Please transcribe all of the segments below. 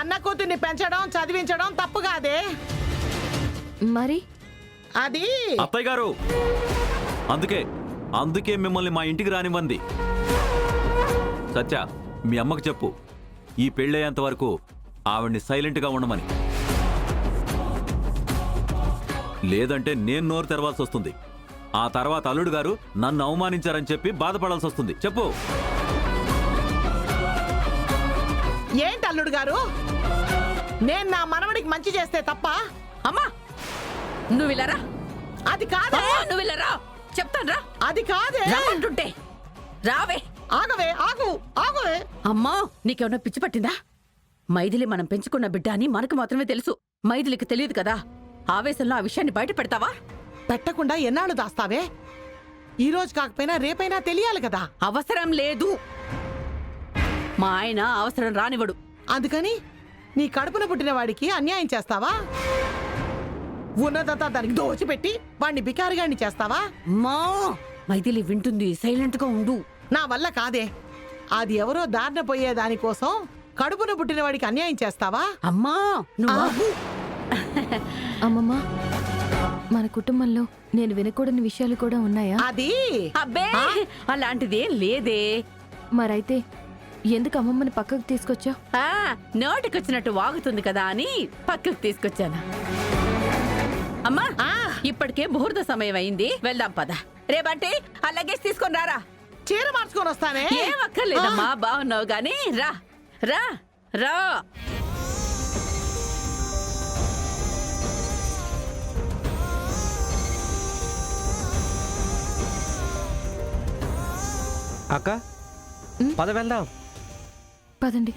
కన్న కూతుర్ని పెంచడం చదివించడం తప్పు కాదే. మరి అది అత్తయ్య గారు, అందుకే మిమ్మల్ని మా ఇంటికి రానివ్వంది. సత్య, మీ అమ్మకు చెప్పు, ఈ పెళ్ళయ్యేంత వరకు ఆవిడ్ని సైలెంట్గా ఉండమని. లేదంటే నేను నోరు తెరవాల్సి వస్తుంది. ఆ తర్వాత అల్లుడు గారు నన్ను అవమానించారని చెప్పి బాధపడాల్సి వస్తుంది. చెప్పు. ఏంటి అల్లుడు గారు, నేను నా మనవడికి మంచి చేస్తే తప్ప? అమ్మా నువ్వు ఇలా రా. అది కాదే. నువ్వు ఇలా రా, చెప్తాను రా. అది కాదే. రామంటుంటే రావే. ఆగవే, ఆగవే. అమ్మా నీకేమన్నా పిచ్చి పట్టిందా? మైథిలి మనం పెంచుకున్న బిడ్డ అని మనకు మాత్రమే తెలుసు. మైథిలికి తెలియదు కదా. ఆవేశంలో ఆ విషయాన్ని బయట పెడతావా? పెట్టకుండా ఎన్నాళ్ళు దాస్తావే? ఈ రోజు కాకపోయినా రేపైనా తెలియాలి కదా. అవసరం లేదు. మా ఆయన అవసరం రానివ్వడు. అందుకని నీ కడుపున పుట్టిన వాడికి అన్యాయం చేస్తావా? ఉన్నదంతా దానికి దోచిపెట్టి వాడిని బికారిగాడిని చేస్తావా? అమ్మా మైథిలి వింటుంది, సైలెంట్ గా ఉండు. నా వల్ల కాదే. అది ఎవరో దారిన పోయే దానికోసం కడుపున పుట్టిన వాడికి అన్యాయం చేస్తావా? అమ్మా నువ్వు అమ్మమ్మ, మన కుటుంబంలో నేను వినకూడని విషయాలు కూడా ఉన్నాయా? అది అబ్బే అలాంటిదేం లేదే. మరైతే ఎందుకు అమ్మమ్మని పక్కకు తీసుకొచ్చా? నోటికొచ్చినట్టు వాగుతుంది కదా అని పక్కకు తీసుకొచ్చాను. అమ్మా ఇప్పటికే ముహూర్త సమయం అయింది, వెళ్దాం పద. రేపంటే ఆ లగేజ్ తీసుకొని రారా. చీర మార్చుకొని వస్తానే. ఏం అక్కర్లేదమ్మా, బాగున్నావు గాని రా రా రా. అక్క పద వెళ్దాం. పదండి.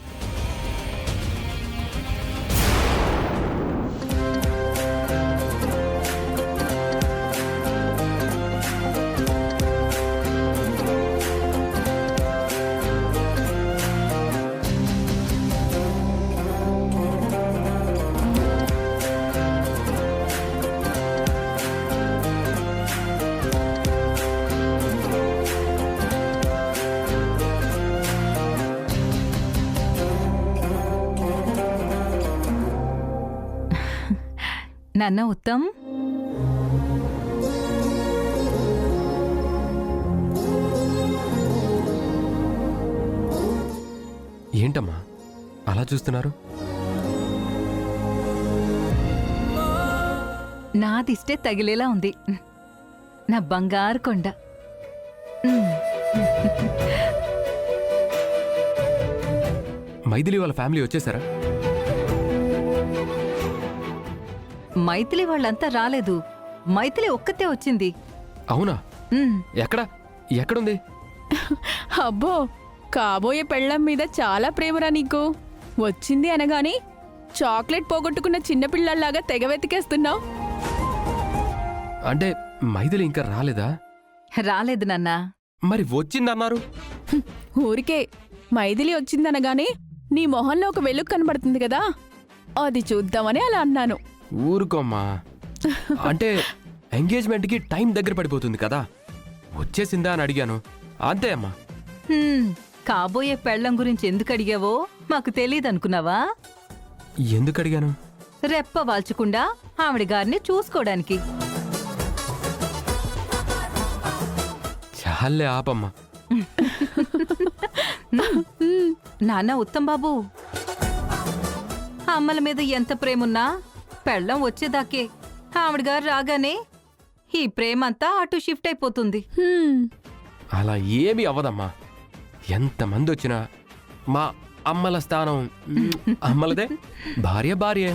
నాన్న ఉత్తమ్, ఏంటమ్మా అలా చూస్తున్నారు? నాదిష్టే తగిలేలా ఉంది. నా బంగారు కొండ. మైథిలి వాళ్ళ ఫ్యామిలీ వచ్చేసారా? మైథిలి వాళ్ళంతా రాలేదు, మైథిలి ఒక్కతే వచ్చింది. అవునా? ఎక్కడుంది? అబ్బో, కాబోయే పెళ్ళం మీద చాలా ప్రేమరా నీకు. వచ్చింది అనగాని చాక్లెట్ పోగొట్టుకున్న చిన్నపిల్లల్లాగా తెగ వెతికేస్తున్నావు. అంటే మైథిలి ఇంకా రాలేదా? రాలేదు నాన్నా. మరి వచ్చిందన్నారు. ఊరికే మైథిలి వచ్చిందనగానే నీ మొహంలో ఒక వెలుగు కనబడుతుంది కదా, అది చూద్దామని అలా అన్నాను. ఊరుకోమ్మా, అంటే ఎంగేజ్మెంట్కి టైం దగ్గర పడిపోతుంది కదా, వచ్చేసిందా అని అడిగాను అంతే అమ్మా. కాబోయే పెళ్ళం గురించి ఎందుకు అడిగావో మాకు తెలియదనుకున్నావా? ఎందుకు అడిగాను? రెప్ప వాల్చకుండా ఆవిడ గారిని చూసుకోవడానికి. చాలే ఆపమ్మా. నాన్న ఉత్తమ్ బాబు, అమ్మల మీద ఎంత ప్రేమున్నా పెళ్ళం వచ్చేదాకే. ఆవిడ గారు రాగానే ఈ ప్రేమంతా అటు షిఫ్ట్ అయిపోతుంది. అలా ఏమీ అవ్వదమ్మా. ఎంతమంది వచ్చినా మా అమ్మల స్థానం అమ్మలదే. భార్య భార్యే.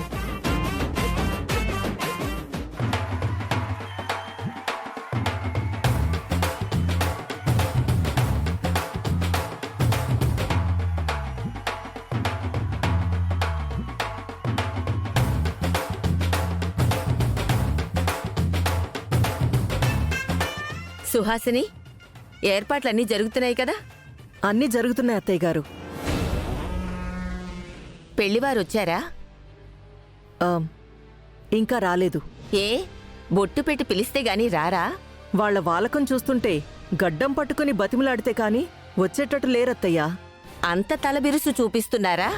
సుహాసిని, ఏర్పాట్లన్నీ జరుగుతున్నాయి కదా? అన్నీ జరుగుతున్నాయి అత్తయ్య గారు. పెళ్లివారు వచ్చారా? ఇంకా రాలేదు. ఏ బొట్టు పెట్టి పిలిస్తే గాని రారా? వాళ్ల వాలకం చూస్తుంటే గడ్డం పట్టుకుని బతిమలాడితే కాని వచ్చేటట్టు లేరత్తయ్యా. అంత తలబిరుసు చూపిస్తున్నారా?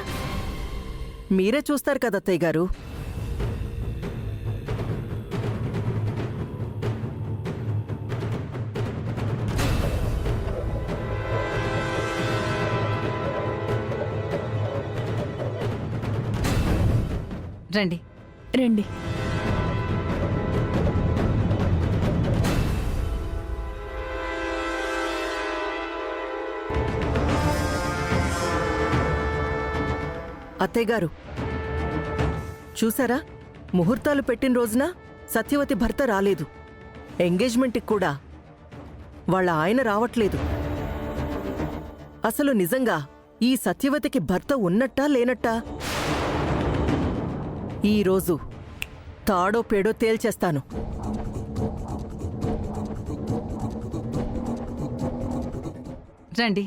మీరే చూస్తారు కదా అత్తయ్య గారు. రండి. రండి. అత్తయ్య గారు చూసారా, ముహూర్తాలు పెట్టిన రోజున సత్యవతి భర్త రాలేదు. ఎంగేజ్మెంట్కి కూడా వాళ్ళ ఆయన రావట్లేదు. అసలు నిజంగా ఈ సత్యవతికి భర్త ఉన్నట్టా లేనట్టా? ఈరోజు తాడో పేడో తేల్చేస్తాను. రండి.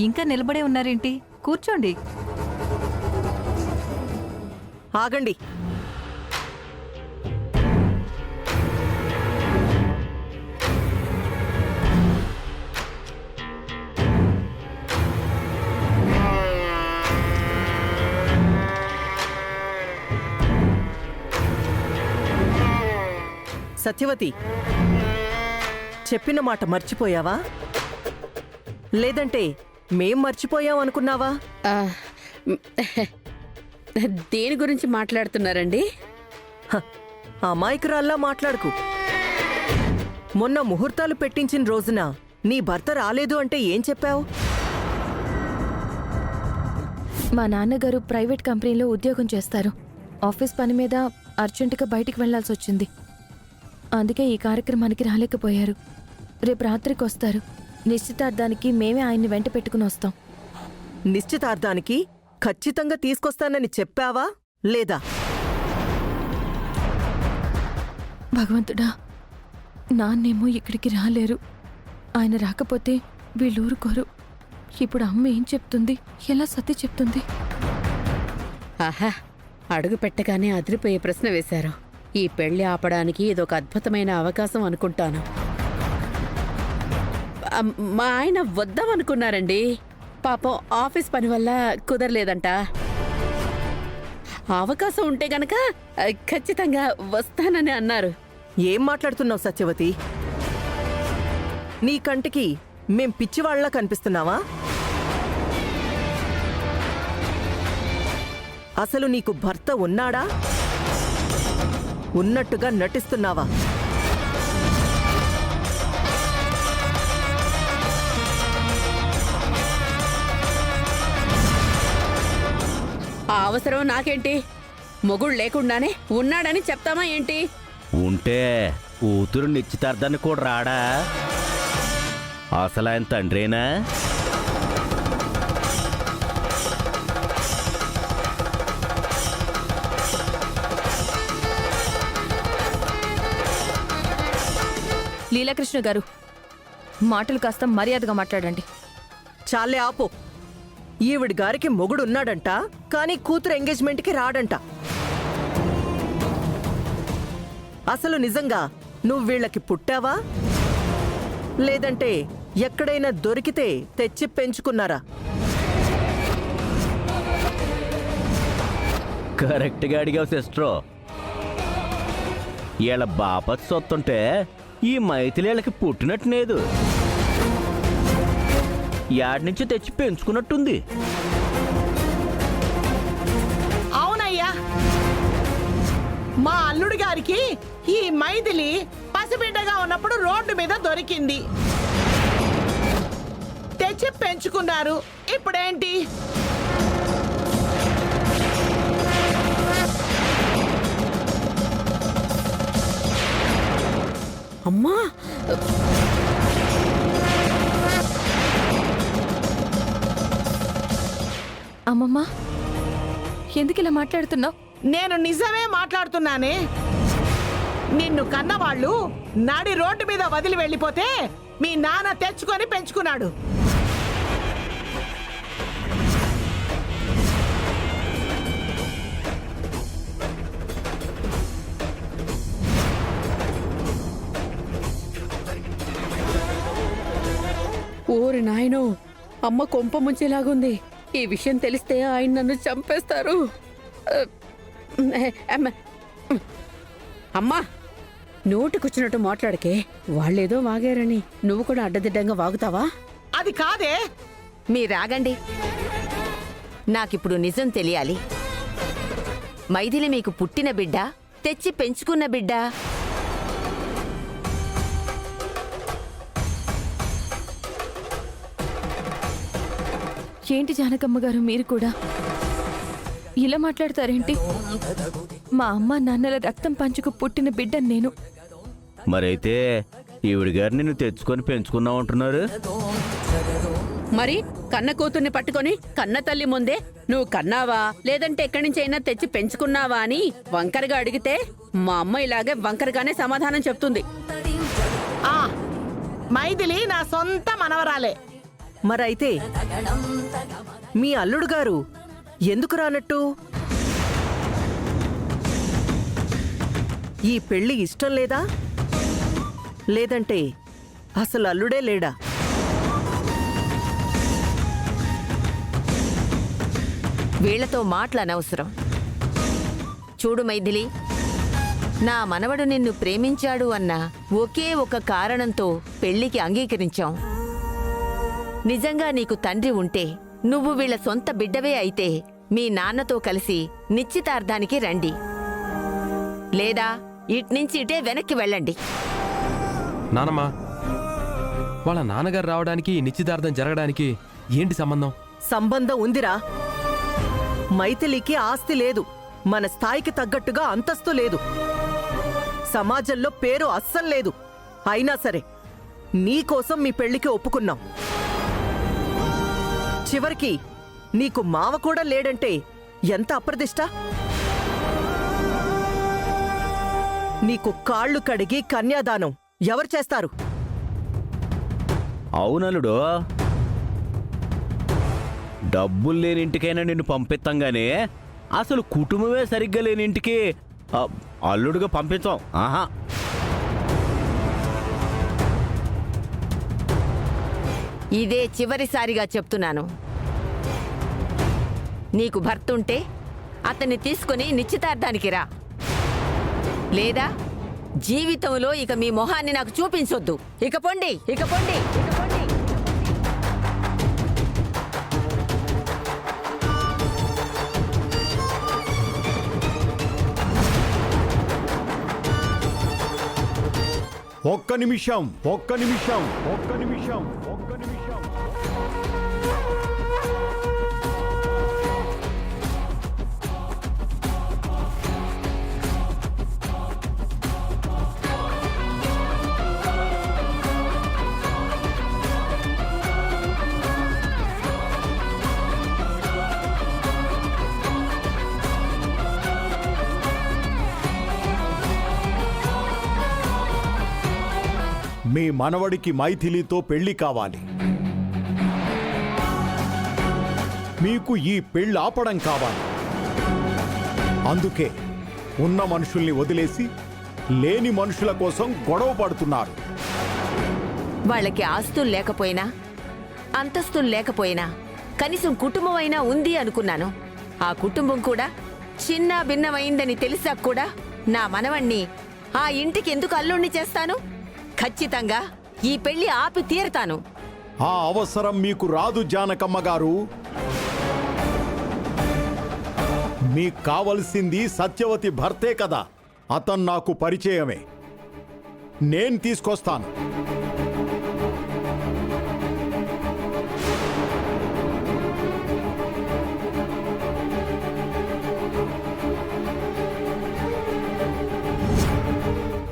ఇంకా నిలబడే ఉన్నారేంటి? కూర్చోండి. ఆగండి. సత్యవతి, చెప్పిన మాట మర్చిపోయావా? లేదంటే మేం మర్చిపోయాం అనుకున్నావా? దేని గురించి మాట్లాడుతున్నారండి? అమాయకురాల్లా మాట్లాడుకు. మొన్న ముహూర్తాలు పెట్టించిన రోజున నీ భర్త రాలేదు అంటే ఏం చెప్పావు? మా నాన్నగారు ప్రైవేట్ కంపెనీలో ఉద్యోగం చేస్తారు. ఆఫీస్ పని మీద అర్జెంటుగా బయటికి వెళ్లాల్సి వచ్చింది. అందుకే ఈ కార్యక్రమానికి రాలేకపోయారు. రేపు రాత్రికి వస్తారు. నిశ్చితార్థానికి మేమే ఆయన్ని వెంట పెట్టుకుని వస్తాం. నిశ్చితార్థానికి ఖచ్చితంగా తీసుకొస్తానని చెప్పావా లేదా? భగవంతుడా, నాన్నేమో ఇక్కడికి రాలేరు. ఆయన రాకపోతే వీళ్ళూరుకోరు. ఇప్పుడు అమ్మ ఏం చెప్తుంది? ఎలా సత్య చెప్తుంది? ఆహా, అడుగు పెట్టగానే అదిరిపోయే ప్రశ్న వేశారు. ఈ పెళ్లి ఆపడానికి ఇదొక అద్భుతమైన అవకాశం అనుకుంటాను. మా ఆయన వద్దామనుకున్నారండి. పాపం ఆఫీస్ పని వల్ల కుదరలేదంట. అవకాశం ఉంటే గనక ఖచ్చితంగా వస్తానని అన్నారు. ఏం మాట్లాడుతున్నావు సత్యవతి? నీ కంటికి మేం పిచ్చివాళ్లా కనిపిస్తున్నావా? అసలు నీకు భర్త ఉన్నాడా? ఉన్నట్టుగా నటిస్తున్నావా? ఆ అవసరం నాకేంటి? మొగుడు లేకుండానే ఉన్నాడని చెప్తామా ఏంటి? ఉంటే కూతురు నిశ్చితార్థాన్ని కూడా రాడా? అసలు ఆయన తండ్రేనా? లీలాకృష్ణ గారు, మాటలు కాస్త మర్యాదగా మాట్లాడండి. చాలే ఆపు. ఈవిడి గారికి మొగుడున్నాడంట, కానీ కూతురు ఎంగేజ్మెంట్కి రాడంట. అసలు నిజంగా నువ్వు వీళ్ళకి పుట్టావా? లేదంటే ఎక్కడైనా దొరికితే తెచ్చి పెంచుకున్నారా? కరెక్ట్గా అడిగావు సిస్టరు. వీళ్ళ బాపత్ సొత్తుంటే ఈ మైథిలీళ్ళకి పుట్టినట్టు లేదు. యాడ్ నుంచి తెచ్చి పెంచుకున్నట్టుంది. అవునయ్యా, మా అల్లుడి గారికి ఈ మైథిలి పసిబిడ్డగా ఉన్నప్పుడు రోడ్డు మీద దొరికింది. తెచ్చి పెంచుకున్నారు. ఇప్పుడేంటి? అమ్మా, అమ్మమ్మ, ఎందుకు ఇలా మాట్లాడుతున్నావు? నేను నిజమే మాట్లాడుతున్నానే. నిన్ను కన్నవాళ్ళు నడి రోడ్డు మీద వదిలి వెళ్ళిపోతే మీ నాన్న తెచ్చుకొని పెంచుకున్నాడు. ఓరి నాయనో, అమ్మ కొంప ముంచేలాగుంది. ఈ విషయం తెలిస్తే ఆయన నన్ను చంపేస్తారు. అమ్మా, నోటికొచ్చినట్టు మాట్లాడకే. వాళ్ళేదో వాగారని నువ్వు కూడా అడ్డదిడ్డంగా వాగుతావా? అది కాదే. మీరాగండి. నాకిప్పుడు నిజం తెలియాలి. మైథిలి మీకు పుట్టిన బిడ్డ, తెచ్చి పెంచుకున్న బిడ్డ? ఏంటి జానకమ్మ గారు, మీరు కూడా ఇలా మాట్లాడతారేంటి? మా అమ్మ నాన్నల రక్తం పంచుకు పుట్టిన బిడ్డ నేను. మరైతే ఈవిడ గారు నిన్ను తెచ్చుకొని పెంచుకున్నావు అంటున్నారు. మరి కన్న కూతుర్ని పట్టుకొని కన్న తల్లి ముందే నువ్వు కన్నావా లేదంటే ఎక్కడి నుంచి అయినా తెచ్చి పెంచుకున్నావా అని వంకరగా అడిగితే మా అమ్మ ఇలాగే వంకరగానే సమాధానం చెప్తుంది. ఆ మైథిలి నా సొంత మనవరాలే. మరైతే మీ అల్లుడు గారు ఎందుకు రానట్టు? ఈ పెళ్లి ఇష్టం లేదా? లేదంటే అసలు అల్లుడే లేడా? వీళ్లతో మాటలనవసరం. చూడు మైథిలి, నా మనవడు నిన్ను ప్రేమించాడు అన్న ఒకే ఒక కారణంతో పెళ్లికి అంగీకరించాం. నిజంగా నీకు తండ్రి ఉంటే, నువ్వు వీళ్ల సొంత బిడ్డవే అయితే మీ నాన్నతో కలిసి నిశ్చితార్థానికి రండి. లేదా ఇట్నుంచి ఇటే వెనక్కి వెళ్ళండి. నానమ్మా, వాళ్ళ నాన్నగారు రావడానికి నిశ్చితార్థం జరగడానికి ఏంటి సంబంధం? సంబంధం ఉందిరా. మైథిలికి ఆస్తి లేదు, మన స్థాయికి తగ్గట్టుగా అంతస్తు లేదు, సమాజంలో పేరు అస్సలు లేదు. అయినా సరే నీకోసం మీ పెళ్లికి ఒప్పుకున్నాం. చివరికి నీకు మావ కూడా లేడంటే ఎంత అప్రదిష్ట! నీకు కాళ్ళు కడిగి కన్యాదానం ఎవరు చేస్తారు? అవునలుడు, డబ్బులు లేని ఇంటికైనా నిన్ను పంపిస్తాం గానీ అసలు కుటుంబమే సరిగ్గా లేని ఇంటికి అల్లుడుగా పంపించాం. ఆహా. ఇదే చివరిసారిగా చెప్తున్నాను. నీకు భర్తుంటే అతన్ని తీసుకుని నిశ్చితార్థానికి రా. లేదా జీవితంలో ఇక మీ మొహాన్ని నాకు చూపించొద్దు. ఇక పొండి, ఇక పొండి, ఇక పొండి. ఒక్క నిమిషం, ఒక్క నిమిషం, ఒక్క నిమిషం, ఒక్క నిమిషం. మీ మనవడికి మైథిలితో పెళ్లి కావాలి. మీకు ఈ పెళ్లి ఆపడం కావాలి. అందుకే ఉన్న మనుషుల్ని వదిలేసి లేని మనుషుల కోసం గొడవ పడుతున్నారు. వాళ్ళకి ఆస్తులు లేకపోయినా, అంతస్తులు లేకపోయినా కనీసం కుటుంబం అయినా ఉంది అనుకున్నాను. ఆ కుటుంబం కూడా చిన్న భిన్నమైందని తెలిసాక కూడా నా మనవణ్ణి ఆ ఇంటికి ఎందుకు అల్లుణ్ణి చేస్తాను? ఖచ్చితంగా ఈ పెళ్లి ఆపి తీరతాను. ఆ అవసరం మీకు రాదు జానకమ్మ గారు. మీకు కావలసింది సత్యవతి భర్తే కదా. అతను నాకు పరిచయమే, నేను తీసుకొస్తాను.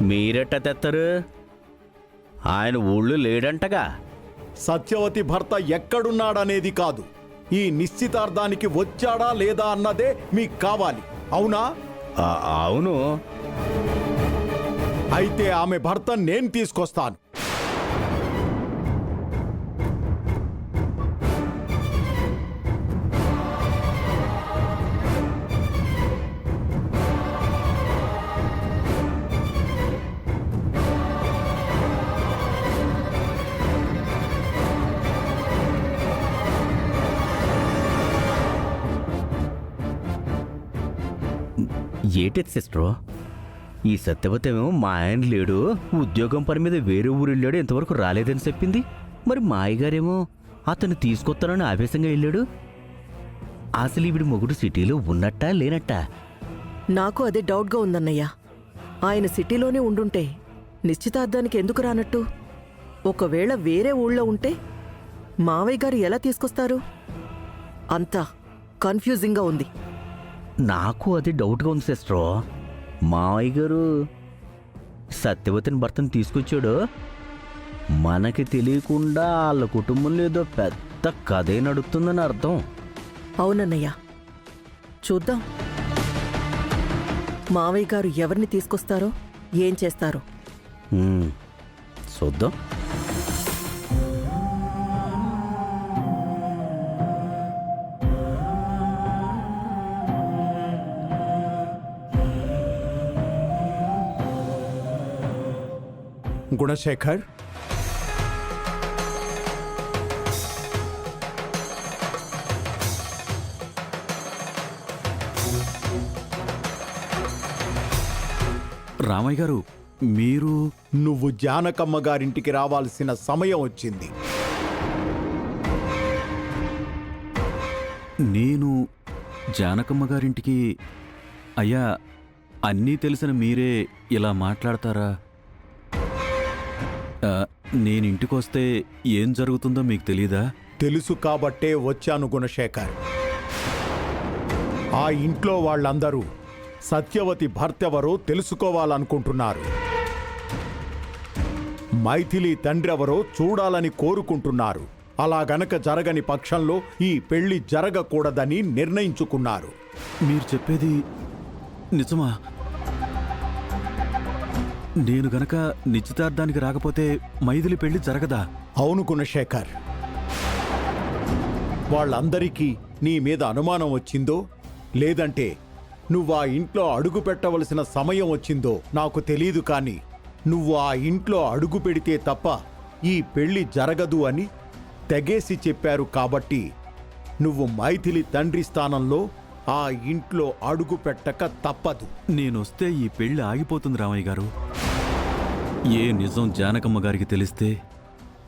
మీరెట్ట తెత్తరు? ఆయన ఊళ్ళు లేడంటగా. సత్యవతి భర్త ఎక్కడున్నాడనేది కాదు, ఈ నిశ్చితార్థానికి వచ్చాడా లేదా అన్నదే మీకు కావాలి. అవునా? అవును. అయితే ఆమె భర్త నేను తీసుకొస్తాను. ఏటెత్ సిస్టరు ఈ సత్యవతేమో మా ఆయన లేడు, ఉద్యోగం పని మీద వేరే ఊరు వెళ్ళాడు, ఇంతవరకు రాలేదని చెప్పింది. మరి మా అయ్యగారేమో అతను తీసుకొస్తానని ఆవేశంగా వెళ్ళాడు. అసలు ఈవిడి మొగుడు సిటీలో ఉన్నట్టా లేనట్టా? నాకు అదే డౌట్గా ఉందన్నయ్య. ఆయన సిటీలోనే ఉండుంటే నిశ్చితార్థానికి ఎందుకు రానట్టు? ఒకవేళ వేరే ఊళ్ళో ఉంటే మావయ్య గారు ఎలా తీసుకొస్తారు? అంతా కన్ఫ్యూజింగ్గా ఉంది. నాకు అది డౌట్గా ఉంది సిస్టరు. మావయ్య గారు సత్యవతిని భర్తను తీసుకొచ్చాడు, మనకి తెలియకుండా వాళ్ళ కుటుంబంలో ఏదో పెద్ద కథే నడుస్తుందని అర్థం. అవునన్నయ్య, చూద్దాం మావయ్య గారు ఎవరిని తీసుకొస్తారో, ఏం చేస్తారో. చూద్దాం. గుణశేఖర్, రామయ్య గారు, మీరు నువ్వు జానకమ్మ గారింటికి రావాల్సిన సమయం వచ్చింది. నేను జానకమ్మ గారింటికి? అయ్యా, అన్నీ తెలిసిన మీరే ఇలా మాట్లాడతారా? నేనింటికొస్తే ఏం జరుగుతుందో మీకు తెలీదా? తెలుసు కాబట్టే వచ్చాను గుణశేఖర్. ఆ ఇంట్లో వాళ్ళందరూ సత్యవతి భర్తెవరో తెలుసుకోవాలనుకుంటున్నారు. మైథిలి తండ్రెవరో చూడాలని కోరుకుంటున్నారు. అలా గనక జరగని పక్షంలో ఈ పెళ్లి జరగకూడదని నిర్ణయించుకున్నారు. మీరు చెప్పేది నిజమా? నేను గనక నిశ్చితార్థానికి రాకపోతే మైథిలి పెళ్లి జరగదా? అవును గుణశేఖర్, వాళ్ళందరికీ నీ మీద అనుమానం వచ్చిందో, లేదంటే నువ్వు ఆ ఇంట్లో అడుగు పెట్టవలసిన సమయం వచ్చిందో నాకు తెలీదు, కానీ నువ్వు ఆ ఇంట్లో అడుగు పెడితే తప్ప ఈ పెళ్లి జరగదు అని తెగేసి చెప్పారు. కాబట్టి నువ్వు మైథిలి తండ్రి స్థానంలో ఆ ఇంట్లో అడుగు పెట్టక తప్పదు. నేనొస్తే ఈ పెళ్లి ఆగిపోతుంది రామయ్య గారు. ఏ నిజం జానకమ్మ గారికి తెలిస్తే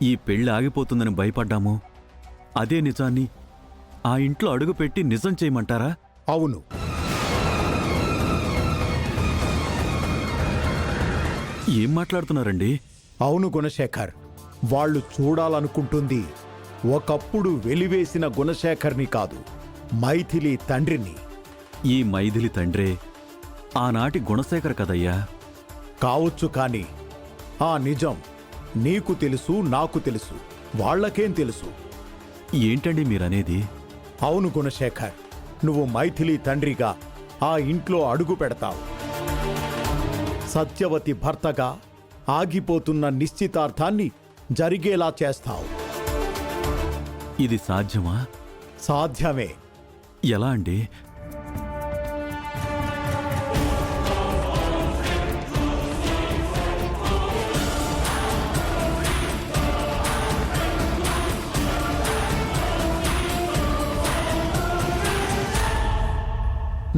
ఈ పెళ్లి ఆగిపోతుందని భయపడ్డామో అదే నిజాన్ని ఆ ఇంట్లో అడుగుపెట్టి నిజం చేయమంటారా? అవును, ఏం మాట్లాడుతున్నారండి? అవును గుణశేఖర్, వాళ్ళు చూడాలనుకుంటుంది ఒకప్పుడు వెలివేసిన గుణశేఖర్ని కాదు, మైథిలి తండ్రిని. ఈ మైథిలి తండ్రే ఆనాటి గుణశేఖర్ కదయ్యా. కావచ్చు, కానీ ఆ నిజం నీకు తెలుసు, నాకు తెలుసు, వాళ్ళకేం తెలుసు? ఏంటండి మీరనేది? అవును గుణశేఖర్, నువ్వు మైథిలి తండ్రిగా ఆ ఇంట్లో అడుగు పెడతావు. సత్యవతి భర్తగా ఆగిపోతున్న నిశ్చితార్థాన్ని జరిగేలా చేస్తావు. ఇది సాధ్యమా? సాధ్యమే. ఎలా అండి?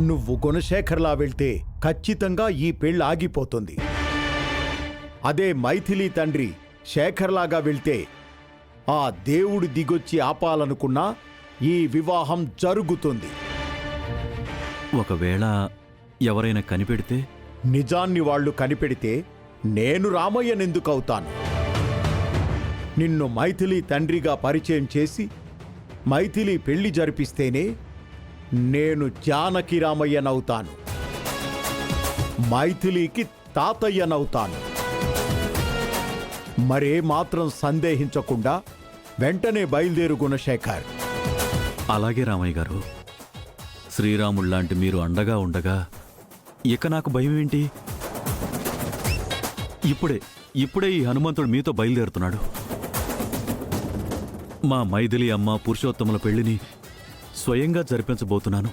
నువ్వు గుణశేఖర్లా వెళ్తే ఖచ్చితంగా ఈ పెళ్ళి ఆగిపోతుంది. అదే మైథిలి తండ్రి శేఖర్లాగా వెళ్తే ఆ దేవుడు దిగొచ్చి ఆపాలనుకున్నా ఈ వివాహం జరుగుతుంది. ఒకవేళ ఎవరైనా కనిపెడితే? నిజాన్ని వాళ్ళు కనిపెడితే నేను రామయ్యనెందుకవుతాను? నిన్ను మైథిలి తండ్రిగా పరిచయం చేసి మైథిలి పెళ్లి జరిపిస్తేనే నేను జానకి రామయ్యనవుతాను, మైథిలికి తాతయ్యనవుతాను. మరే మాత్రం సందేహించకుండా వెంటనే బయలుదేరు గుణశేఖర్. అలాగే రామయ్య గారు. శ్రీరాముళ్లాంటి మీరు అండగా ఉండగా ఇక నాకు భయం ఏంటి? ఇప్పుడే ఈ హనుమంతుడు మీతో బయలుదేరుతున్నాడు. మా మైథిలి అమ్మ పురుషోత్తముల పెళ్లిని స్వయంగా జరిపించబోతున్నాను.